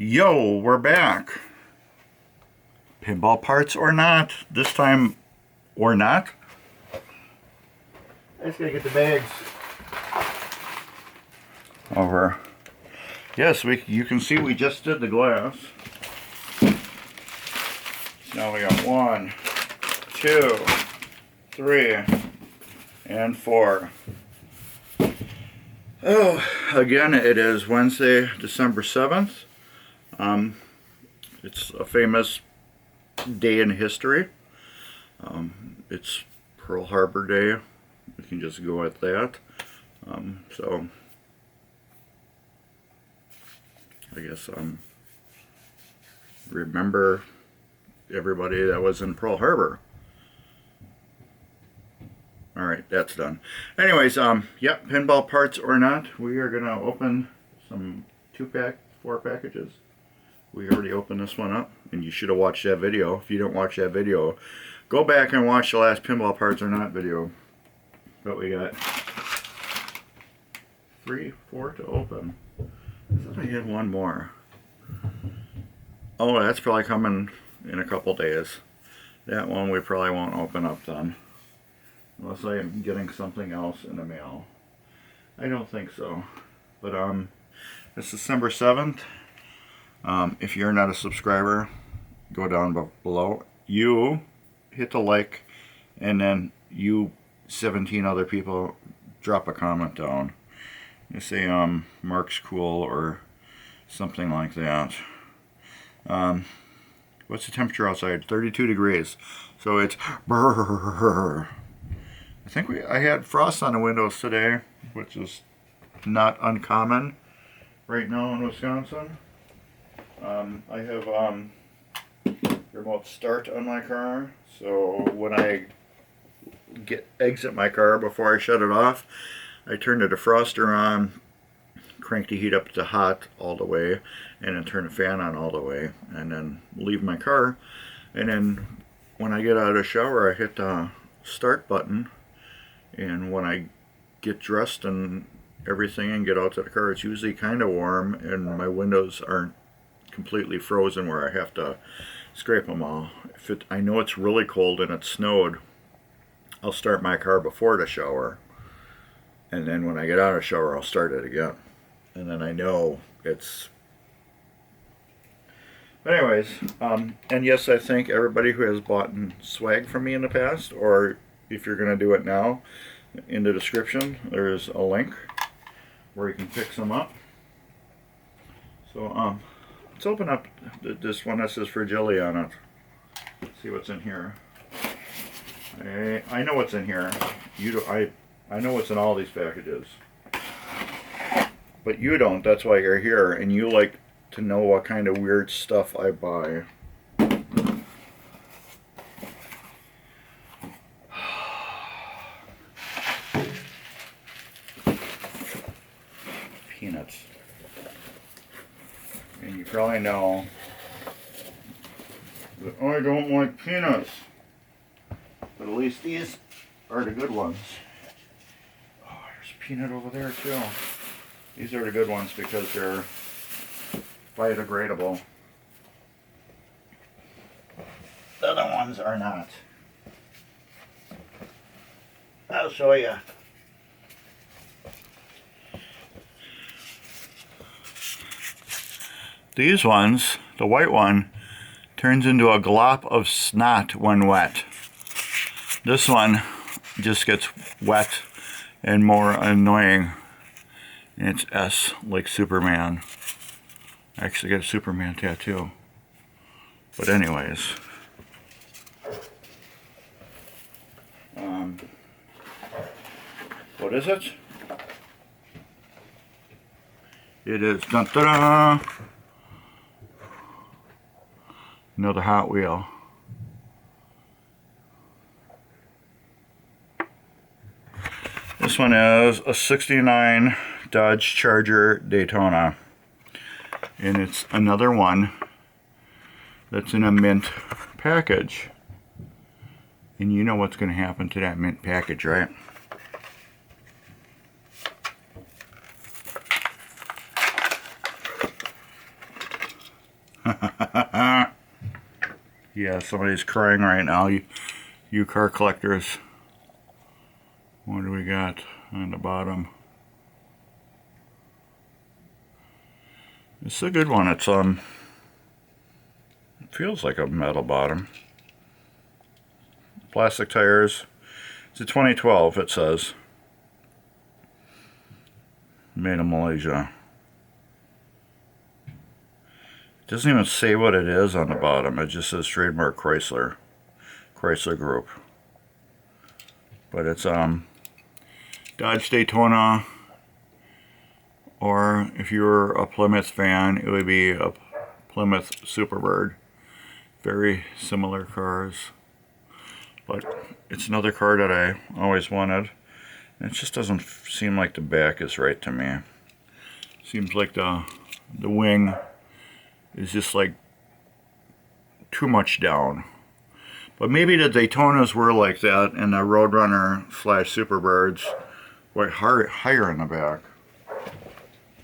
Yo, we're back. Pinball parts or not? This time, or not? I just gotta get the bags over. Yes, you can see we just did the glass. Now we got 1, 2, 3, and 4. Oh, again, it is Wednesday, December 7th. It's a famous day in history. It's Pearl Harbor Day. We can just go with that. So I guess remember everybody that was in Pearl Harbor. Alright, that's done. Anyways, yep, pinball parts or not, we are gonna open some 2-pack, 4 packages. We already opened this one up, and you should have watched that video. If you didn't watch that video, go back and watch the last pinball parts or not video. But we got 3, 4 to open. I thought I had one more. Oh, that's probably coming in a couple days. That one we probably won't open up then. Unless I am getting something else in the mail. I don't think so. But it's December 7th. If you're not a subscriber, go down below. You hit the like, and then you 17 other people drop a comment down. You say Mark's cool or something like that. What's the temperature outside? 32 degrees. So it's brrr. I think I had frost on the windows today, which is not uncommon right now in Wisconsin. I have remote start on my car, so when I exit my car before I shut it off, I turn the defroster on, crank the heat up to hot all the way, and then turn the fan on all the way, and then leave my car. And then when I get out of the shower, I hit the start button, and when I get dressed and everything and get out to the car, it's usually kind of warm, and my windows aren't completely frozen where I have to scrape them all. I know it's really cold and it snowed, I'll start my car before the shower, and then when I get out of the shower I'll start it again, and then I know it's... But anyways, and yes, I thank everybody who has bought swag from me in the past, or if you're going to do it now, in the description there's a link where you can pick some up. So let's open up this one that says Fragility on it. Let's see what's in here. I know what's in here. I know what's in all these packages. But you don't, that's why you're here, and you like to know what kind of weird stuff I buy. Peanuts. And you probably know that I don't like peanuts. But at least these are the good ones. Oh, there's a peanut over there too. These are the good ones because they're biodegradable. The other ones are not. I'll show you. These ones, the white one, turns into a glop of snot when wet. This one just gets wet and more annoying. And it's S, like Superman. I actually got a Superman tattoo. But anyways. What is it? It is dun-da-da, another Hot Wheel. This one is a '69 Dodge Charger Daytona, and it's another one that's in a mint package. And you know what's going to happen to that mint package, right? Yeah, somebody's crying right now. You car collectors. What do we got on the bottom? It's a good one. It feels like a metal bottom. Plastic tires. It's a 2012, it says. Made in Malaysia. It doesn't even say what it is on the bottom. It just says trademark Chrysler Group. But it's Dodge Daytona, or if you were a Plymouth fan, it would be a Plymouth Superbird. Very similar cars. But it's another car that I always wanted. And it just doesn't seem like the back is right to me. Seems like the wing is just like too much down. But maybe the Daytonas were like that, and the Roadrunner / Superbirds were higher in the back.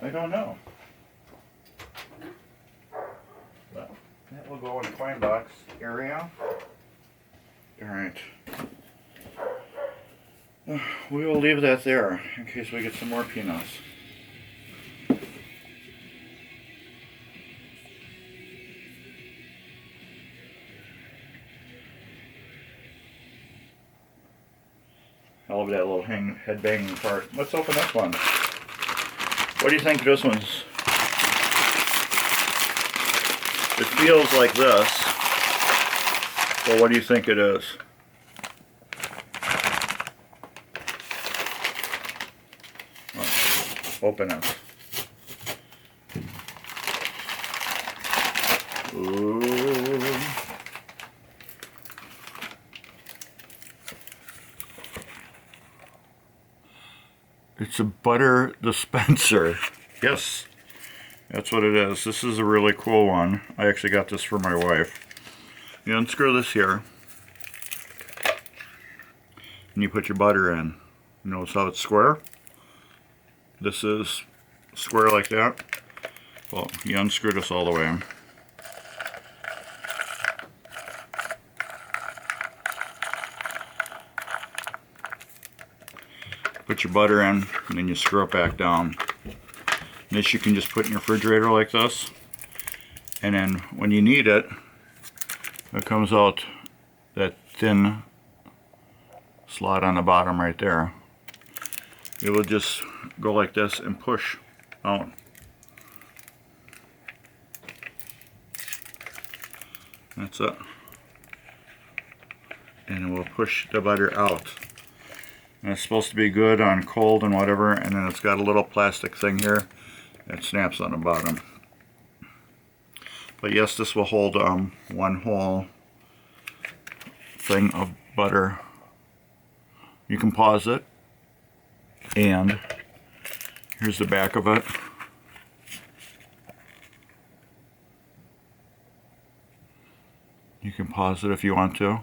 I don't know. But that will go in the coin box area. Alright. We will leave that there in case we get some more peanuts. I love that little head banging part. Let's open this one. What do you think this one's? It feels like this. But what do you think it is? Open it. Ooh. It's a butter dispenser. Yes, that's what it is. This is a really cool one. I actually got this for my wife. You unscrew this here, and you put your butter in. You notice how it's square? This is square like that. Well, you unscrew this all the way. Put your butter in, and then you screw it back down. This you can just put in your refrigerator like this. And then when you need it, it comes out that thin slot on the bottom right there. It will just go like this and push out. That's it. And it will push the butter out. And it's supposed to be good on cold and whatever, and then it's got a little plastic thing here that snaps on the bottom. But yes, this will hold one whole thing of butter. You can pause it, and here's the back of it. You can pause it if you want to.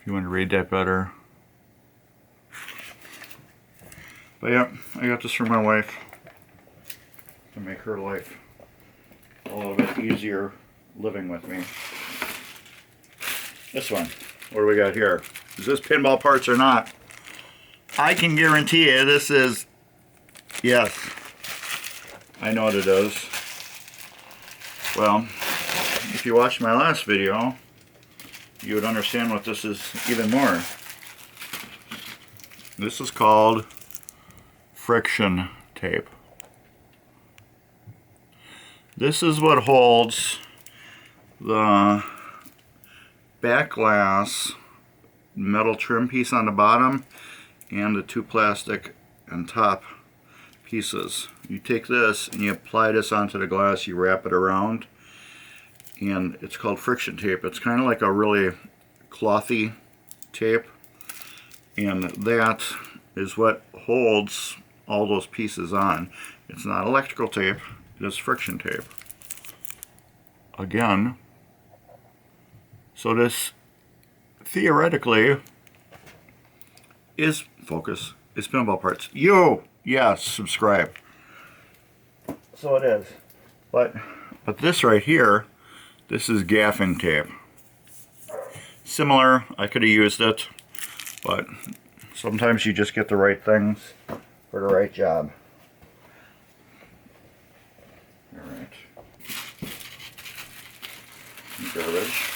If you want to read that better. But yeah, I got this for my wife to make her life a little bit easier living with me. This one, what do we got here? Is this pinball parts or not? I can guarantee you this is, yes, I know what it is. Well, if you watched my last video, you would understand what this is even more. This is called friction tape. This is what holds the back glass metal trim piece on the bottom and the two plastic and top pieces. You take this and you apply this onto the glass, you wrap it around, and it's called friction tape. It's kind of like a really clothy tape, and that is what holds all those pieces on. It's not electrical tape, it is friction tape. Again, so this theoretically is pinball parts. Yes, subscribe. So it is. But But this right here, this is gaffing tape. Similar, I could have used it, but sometimes you just get the right things for the right job. Alright. Garbage.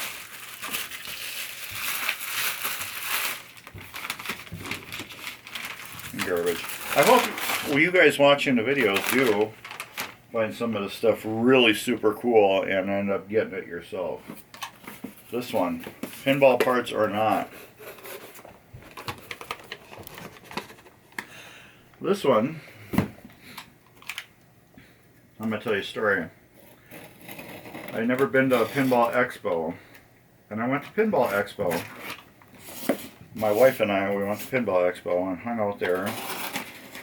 Garbage. I hope you guys watching the videos do find some of the stuff really super cool and end up getting it yourself. This one, pinball parts or not. This one, I'm going to tell you a story. I'd never been to a pinball expo, and I went to Pinball Expo. My wife and I, we went to Pinball Expo and hung out there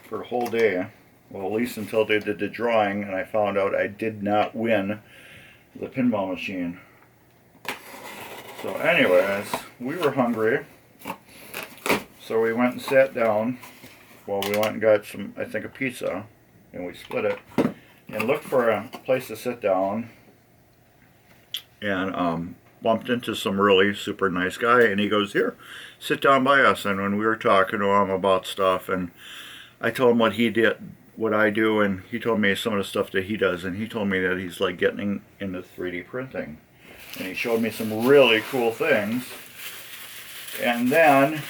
for the whole day. Well, at least until they did the drawing, and I found out I did not win the pinball machine. So anyways, we were hungry, so we went and sat down. Well, we went and got some, I think, a pizza, and we split it, and looked for a place to sit down, and bumped into some really super nice guy, and he goes, here, sit down by us. And when we were talking to him about stuff, and I told him what he did, what I do, and he told me some of the stuff that he does, and he told me that he's like getting into 3D printing. And he showed me some really cool things. And then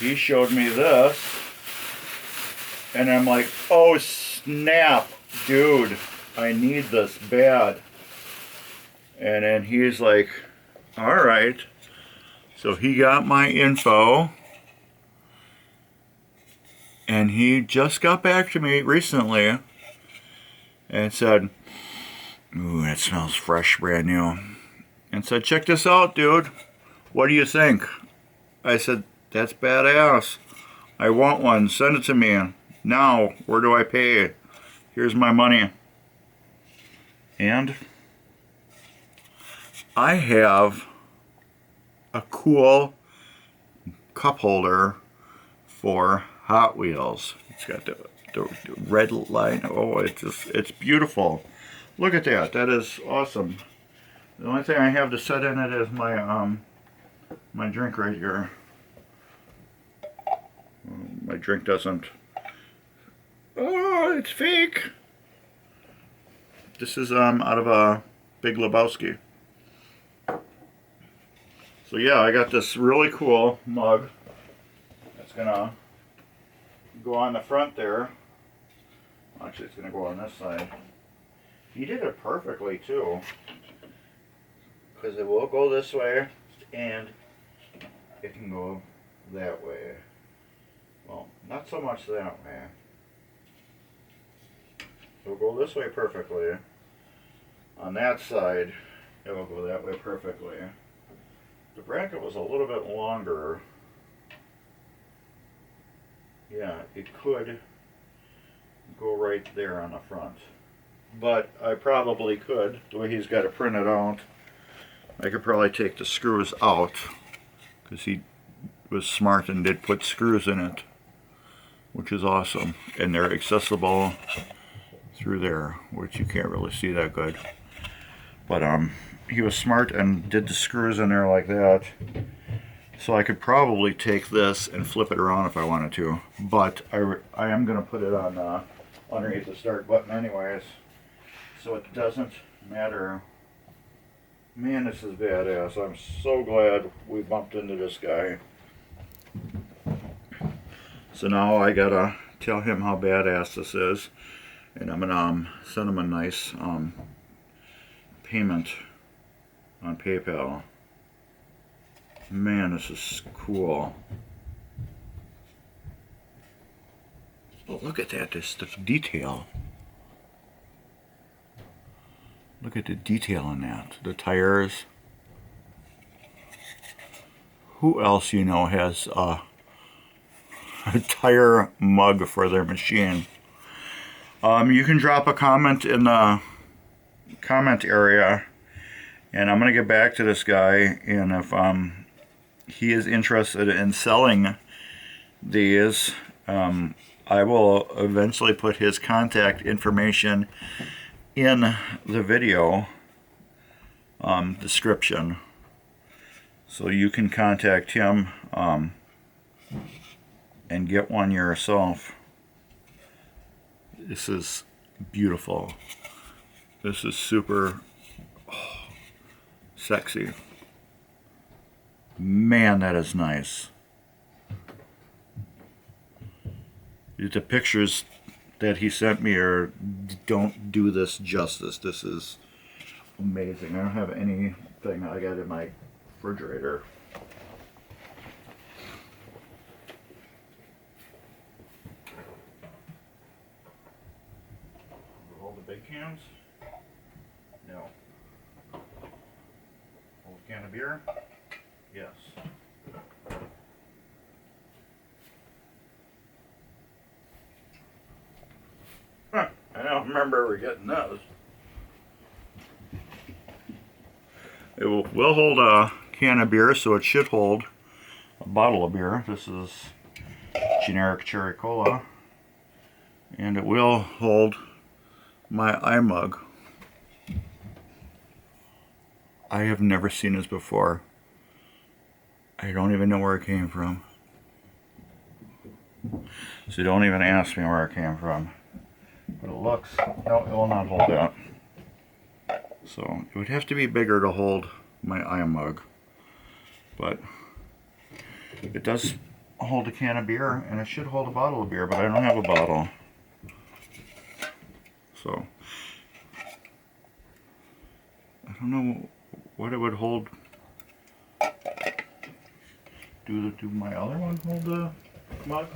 he showed me this, and I'm like, oh snap, dude, I need this bad. And then he's like, alright. So he got my info, and he just got back to me recently and said, ooh, that smells fresh, brand new. And said, check this out, dude. What do you think? I said, that's badass. I want one. Send it to me. Now, where do I pay? Here's my money. And I have a cool cup holder for Hot Wheels. It's got the red line. Oh, it's beautiful. Look at that. That is awesome. The only thing I have to set in it is my my drink right here. My drink doesn't. Oh, it's fake. This is out of a Big Lebowski. So yeah, I got this really cool mug that's gonna go on the front there. Actually, it's gonna go on this side. He did it perfectly too, because it will go this way and it can go that way. Well, not so much that way. It'll go this way perfectly. On that side, it will go that way perfectly. The bracket was a little bit longer. Yeah, it could go right there on the front. But I probably could, the way he's got it printed out, I could probably take the screws out, because he was smart and did put screws in it, which is awesome. And they're accessible through there, which you can't really see that good. But he was smart and did the screws in there like that. So I could probably take this and flip it around if I wanted to. But I am going to put it on underneath the start button anyways, so it doesn't matter. Man, this is badass. I'm so glad we bumped into this guy. So now I gotta tell him how badass this is, and I'm gonna send him a nice payment on PayPal. Man, this is cool. Oh, look at that, this the detail. Look at the detail in that. The tires. Who else you know has a tire mug for their machine? You can drop a comment in the comment area, and I'm going to get back to this guy, and if he is interested in selling these, I will eventually put his contact information in the video description, so you can contact him and get one yourself. This is beautiful. This is super sexy. Man, that is nice. The pictures that he sent me don't do this justice. This is amazing. I don't have anything I got in my refrigerator. Hold the big cans? No. Hold a can of beer? Yes. Huh, I don't remember ever getting those. It will hold a can of beer, so it should hold a bottle of beer. This is generic cherry cola. And it will hold my iMug. I have never seen this before. I don't even know where it came from. So don't even ask me where it came from. But it looks, no, it will not hold that. So it would have to be bigger to hold my iMug. But it does hold a can of beer, and it should hold a bottle of beer, but I don't have a bottle. So I don't know what it would hold. Do my other one hold the mug?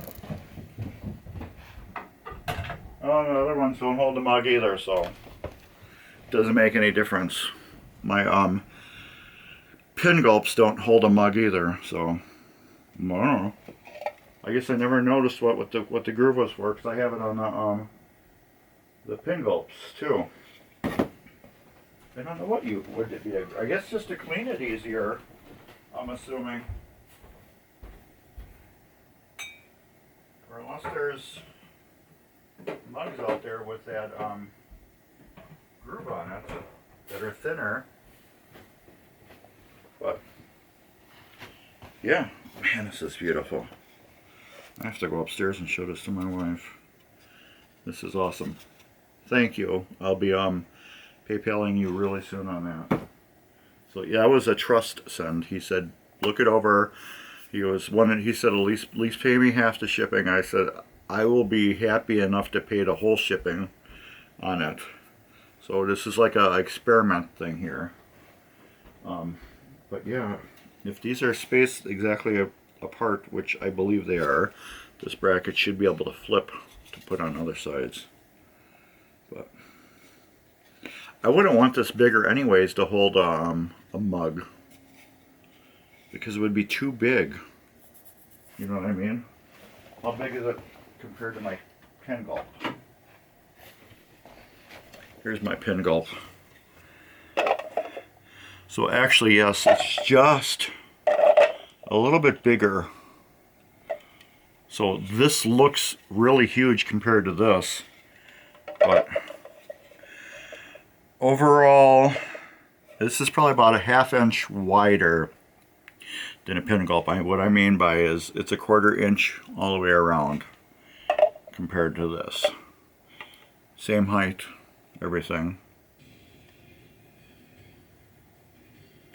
Oh, the other ones don't hold the mug either, so it doesn't make any difference. My pin gulps don't hold a mug either, so I don't know. I guess I never noticed what the groove was for, because I have it on the pin gulps too. I don't know what would it be. I guess just to clean it easier, I'm assuming. Or unless there's mugs out there with that groove on it that are thinner. But yeah, man, this is beautiful. I have to go upstairs and show this to my wife. This is awesome. Thank you. I'll be PayPaling you really soon on that. So yeah, it was a trust send. He said, look it over. He said, at least pay me half the shipping. I said, I will be happy enough to pay the whole shipping on it. So this is like a experiment thing here. But yeah, if these are spaced exactly apart, which I believe they are, this bracket should be able to flip to put on other sides. But I wouldn't want this bigger anyways to hold a mug, because it would be too big. You know what I mean? How big is it compared to my pin gulp? Here's my pin gulp. So actually, yes, it's just a little bit bigger. So this looks really huge compared to this, but overall, this is probably about a ½ inch wider than a pin gulp. What I mean by is it's a ¼ inch all the way around compared to this. Same height, everything.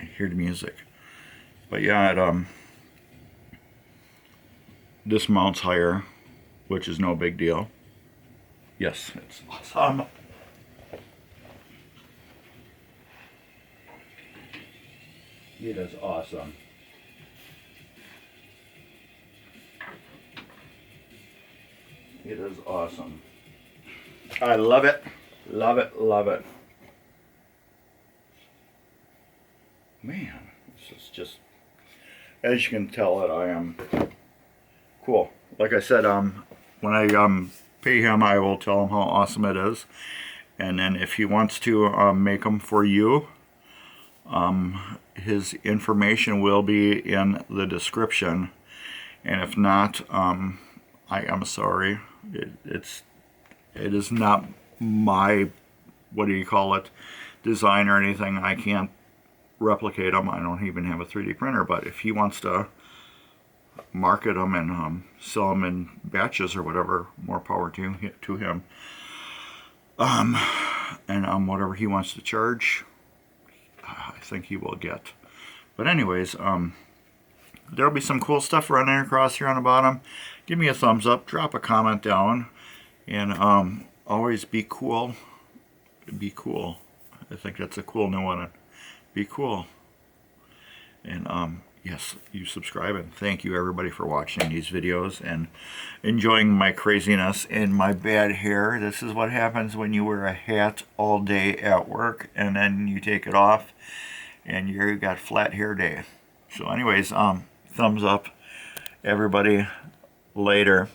I hear the music. But yeah, this mounts higher, which is no big deal. Yes, it's awesome. It is awesome. It is awesome. I love it, love it, love it. Man, this is just, as you can tell, that I am cool. Like I said, when I pay him, I will tell him how awesome it is, and then if he wants to make them for you, his information will be in the description, and if not, I am sorry. It is not my what do you call it, design or anything. I can't replicate them. I don't even have a 3D printer, but if he wants to market them and sell them in batches or whatever, more power to him. And whatever he wants to charge, I think he will get. But anyways, there'll be some cool stuff running across here on the bottom. Give me a thumbs up, drop a comment down, and always be cool. Be cool. I think that's a cool new one. Be cool. And yes, you subscribe, and thank you everybody for watching these videos and enjoying my craziness and my bad hair. This is what happens when you wear a hat all day at work and then you take it off and you got flat hair day. So anyways, thumbs up everybody. Later.